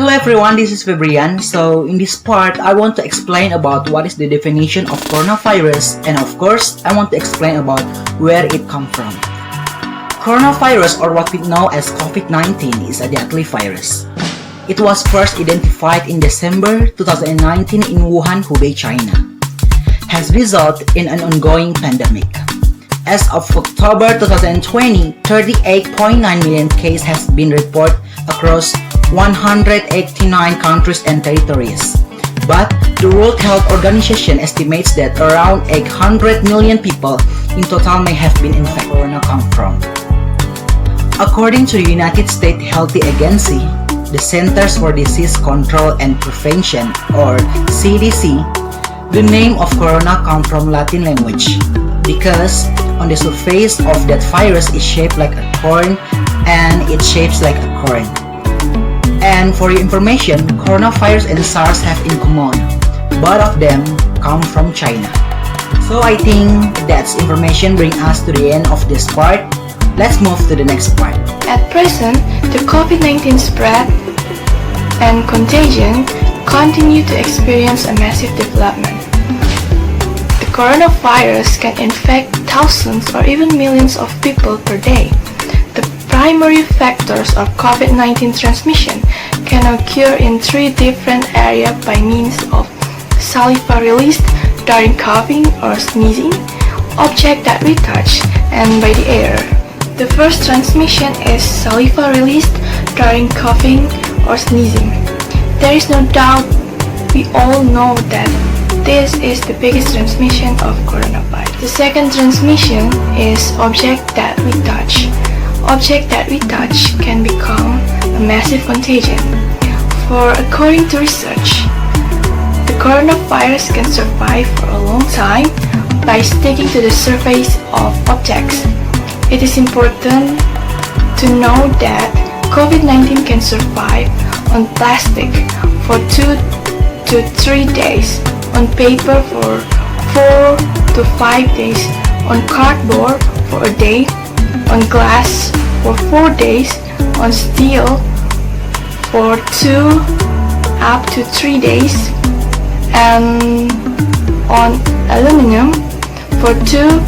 Hello everyone, this is Febrian. So in this part, I want to explain about what is the definition of coronavirus, and of course, I want to explain about where it comes from. Coronavirus, or what we know as COVID-19, is a deadly virus. It was first identified in December 2019 in Wuhan, Hubei, China. Has resulted in an ongoing pandemic. As of October 2020, 38.9 million cases has been reported across 189 countries and territories. But the World Health Organization estimates that around 800 million people in total may have been infected with corona come from. According to the United States Health Agency, the Centers for Disease Control and Prevention, or CDC, the name of corona comes from Latin language because on the surface of that virus is shaped like a corn and it shapes like a corn. And for your information, coronavirus and SARS have in common. Both of them come from China. So I think that's information bring us to the end of this part. Let's move to the next part. At present, the COVID-19 spread and contagion continue to experience a massive development. The coronavirus can infect thousands or even millions of people per day. The primary factors of COVID-19 transmission can occur in three different areas by means of saliva released during coughing or sneezing, object that we touch, and by the air. The first transmission is saliva released during coughing or sneezing. There is no doubt we all know that this is the biggest transmission of coronavirus. The second transmission is object that we touch. Object that we touch can become a massive contagion. For according to research, the coronavirus can survive for a long time by sticking to the surface of objects. It is important to know that COVID-19 can survive on plastic for 2 to 3 days, on paper for 4 to 5 days, on cardboard for a day, on glass for 4 days, on steel for 2 up to 3 days, and on aluminum for 2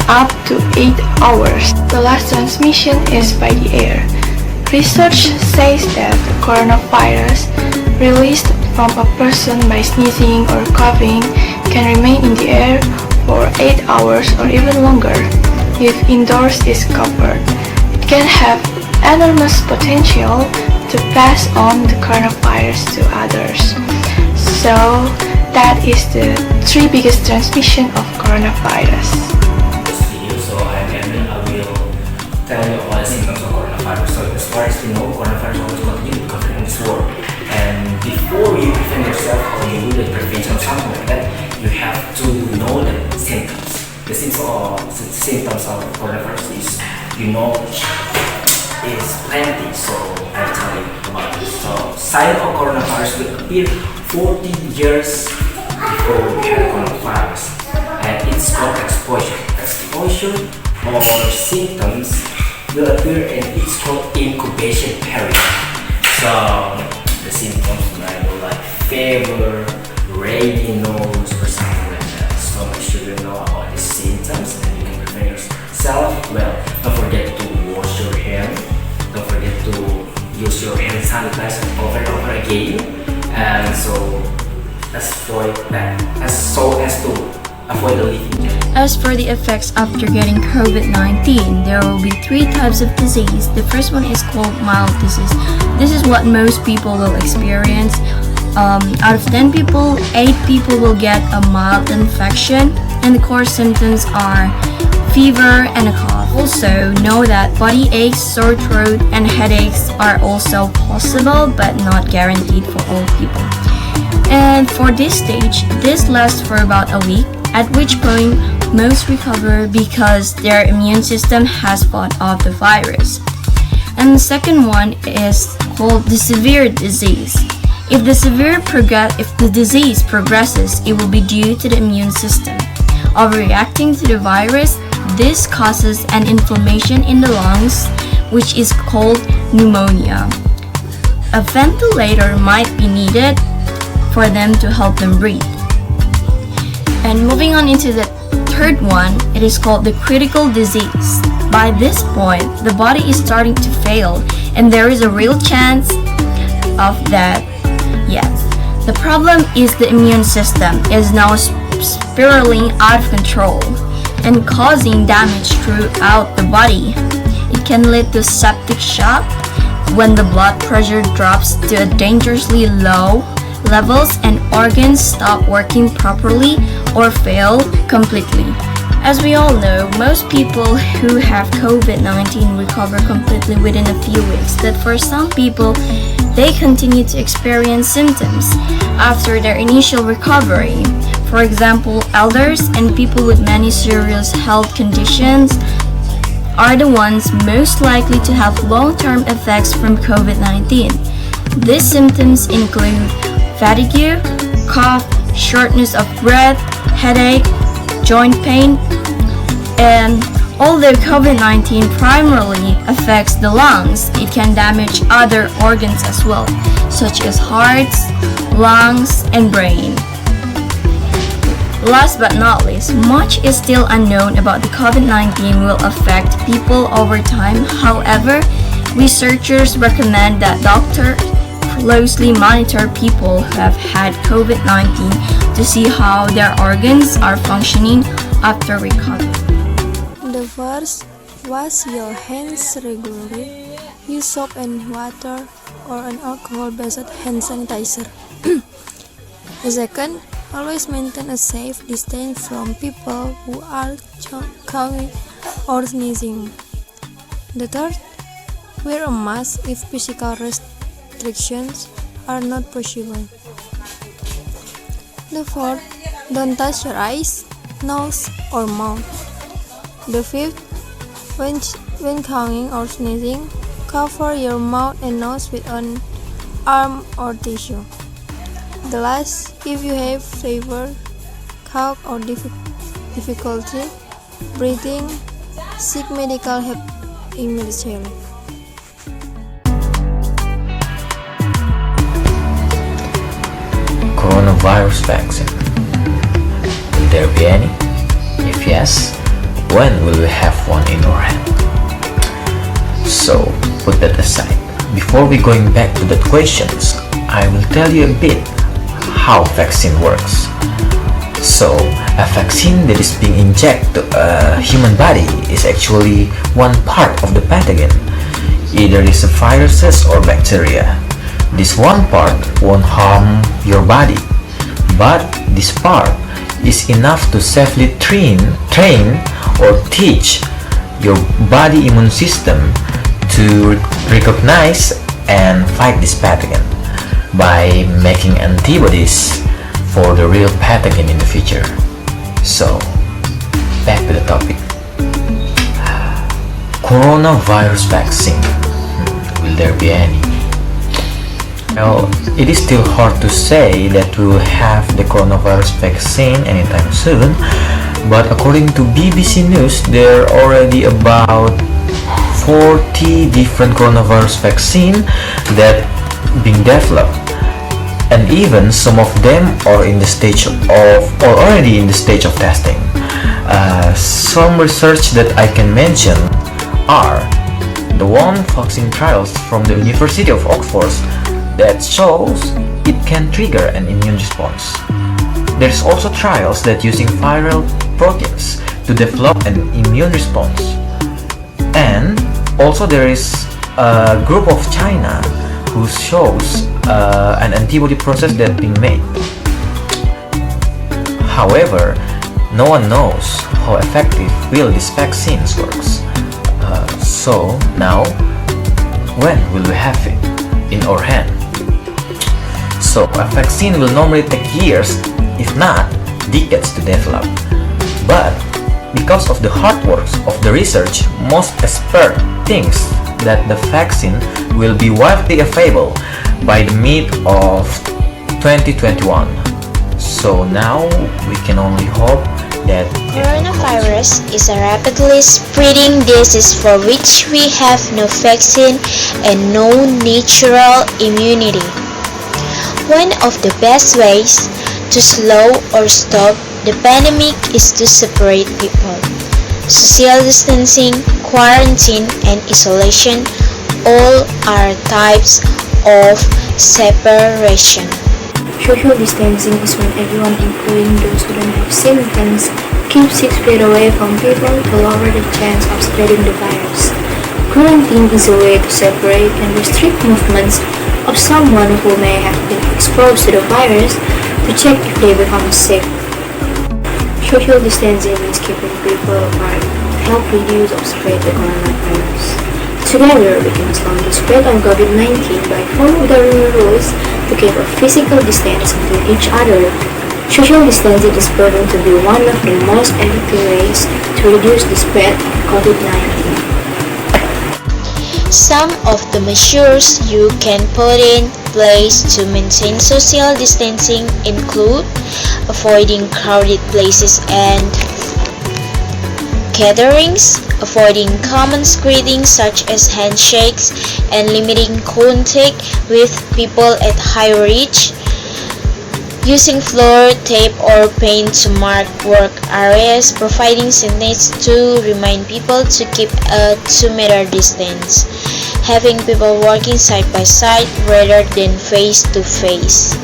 up to 8 hours. The last transmission is by the air. Research says that the coronavirus released from a person by sneezing or coughing can remain in the air for 8 hours or even longer if indoors is covered. It can have enormous potential to pass on the coronavirus to others. So that is the three biggest transmission of coronavirus. Tell you all the symptoms of coronavirus. So as far as we know, coronavirus always continue to come in this world. And before you defend yourself or you do the prevention or something like that, you have to know the symptoms. The symptoms of coronavirus is, is plenty. So I'll tell you about this. So sign of coronavirus will appear 40 years before we have coronavirus, and it's called exposure. Exposure or symptoms will appear and it's called incubation period. So the symptoms might be like fever, runny nose, or something like that. So make sure you know about these symptoms and you can prevent yourself. Well, don't forget to wash your hand. Don't forget to use your hand sanitizer over and over again. And so as to avoid the leaking. As for the effects after getting COVID-19, there will be 3 types of disease. The first one is called mild disease. This is what most people will experience. Out of 10 people, 8 people will get a mild infection, and the core symptoms are fever and a cough. Also, know that body aches, sore throat, and headaches are also possible but not guaranteed for all people. And for this stage, this lasts for about a week, at which point most recover because their immune system has fought off the virus. And the second one is called the severe disease. If the disease progresses, it will be due to the immune system overreacting to the virus. This causes an inflammation in the lungs, which is called pneumonia. a ventilator might be needed for them to help them breathe. And moving on into the third one, it is called the critical disease. By this point, the body is starting to fail and there is a real chance of that. Yes. The problem is the immune system is now spiraling out of control and causing damage throughout the body. It can lead to septic shock when the blood pressure drops to a dangerously low levels and organs stop working properly or fail completely. As we all know, most people who have COVID-19 recover completely within a few weeks, but for some people, they continue to experience symptoms after their initial recovery. For example, elders and people with many serious health conditions are the ones most likely to have long-term effects from COVID-19. These symptoms include fatigue, cough, shortness of breath, headache, joint pain, and although COVID-19 primarily affects the lungs, it can damage other organs as well, such as hearts, lungs, and brain. Last but not least, much is still unknown about the COVID-19 will affect people over time. However, researchers recommend that doctors closely monitor people who have had COVID-19 to see how their organs are functioning after recovery. The first, wash your hands regularly. Use soap and water or an alcohol-based hand sanitizer. The second, always maintain a safe distance from people who are coughing or sneezing. The third, wear a mask if physical restrictions are not possible. The fourth, don't touch your eyes, nose, or mouth. The fifth, when coughing or sneezing, cover your mouth and nose with an arm or tissue. The last, if you have fever, cough, or difficulty breathing, seek medical help immediately. Coronavirus vaccine. Will there be any? If yes, when will we have one in our hand? So, put that aside. Before we going back to the questions, I will tell you a bit how vaccine works. So, a vaccine that is being injected to a human body is actually one part of the pathogen. Either it's a viruses or bacteria. This one part won't harm your body, but this part is enough to safely train or teach your body immune system to recognize and fight this pathogen by making antibodies for the real pathogen in the future. So, back to the topic. Coronavirus vaccine. Will there be any? Well, it is still hard to say that we will have the coronavirus vaccine anytime soon, but according to BBC News, there are already about 40 different coronavirus vaccine that being developed, and even some of them are in the stage of or already in the stage of testing. Some research that I can mention are the one vaccine trials from the University of Oxford that shows it can trigger an immune response. There's also trials that using viral proteins to develop an immune response. And also there is a group of China who shows an antibody process that being made. However, no one knows how effective will these vaccines works. So now, when will we have it in our hand? So a vaccine will normally take years, if not decades, to develop. But because of the hard work of the research, most experts think that the vaccine will be widely available by the mid of 2021. So now we can only hope that Coronavirus is a rapidly spreading disease for which we have no vaccine and no natural immunity. One of the best ways to slow or stop the pandemic is to separate people. Social distancing, quarantine, and isolation all are types of separation. Social distancing is when everyone, including those who don't have symptoms, keeps 6 feet away from people to lower the chance of spreading the virus. Quarantine is a way to separate and restrict movements of someone who may have been exposed to the virus to check if they become sick. Social distancing means keeping people apart to help reduce or spread the coronavirus. Together, we can slow the spread of COVID-19 by following the rules to keep a physical distance between each other. Social distancing is proven to be one of the most effective ways to reduce the spread of COVID-19. Some of the measures you can put in place to maintain social distancing include avoiding crowded places and gatherings, avoiding common greetings such as handshakes, and limiting contact with people at high risk, using floor tape or paint to mark work areas, providing signage to remind people to keep a 2-meter distance, having people working side by side rather than face to face.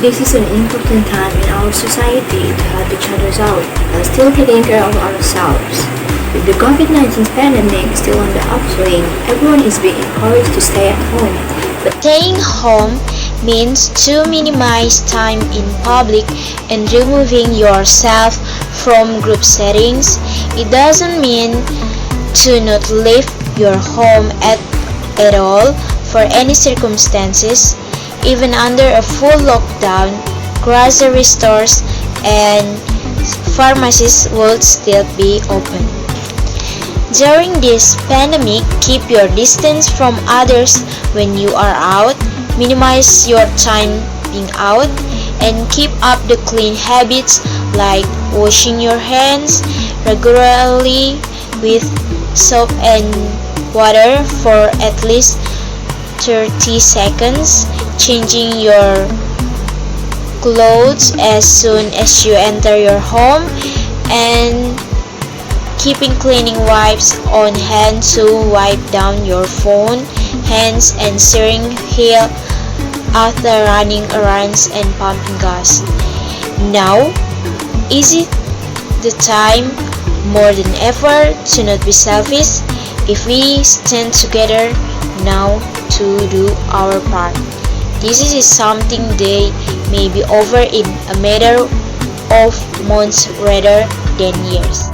This is an important time in our society to help each other out while still taking care of ourselves. With the COVID-19 pandemic still on the upswing, everyone is being encouraged to stay at home. But staying home means to minimize time in public and removing yourself from group settings. It doesn't mean to not leave your home at all for any circumstances. Even under a full lockdown, grocery stores and pharmacies would still be open. During this pandemic, keep your distance from others when you are out, minimize your time being out, and keep up the clean habits like washing your hands regularly with soap and water for at least 30 seconds, changing your clothes as soon as you enter your home, and keeping cleaning wipes on hand to wipe down your phone, hands, and steering wheel after running errands and pumping gas. Now is it the time more than ever to not be selfish? If we stand together now to do our part, this is something they may be over in a matter of months rather than years.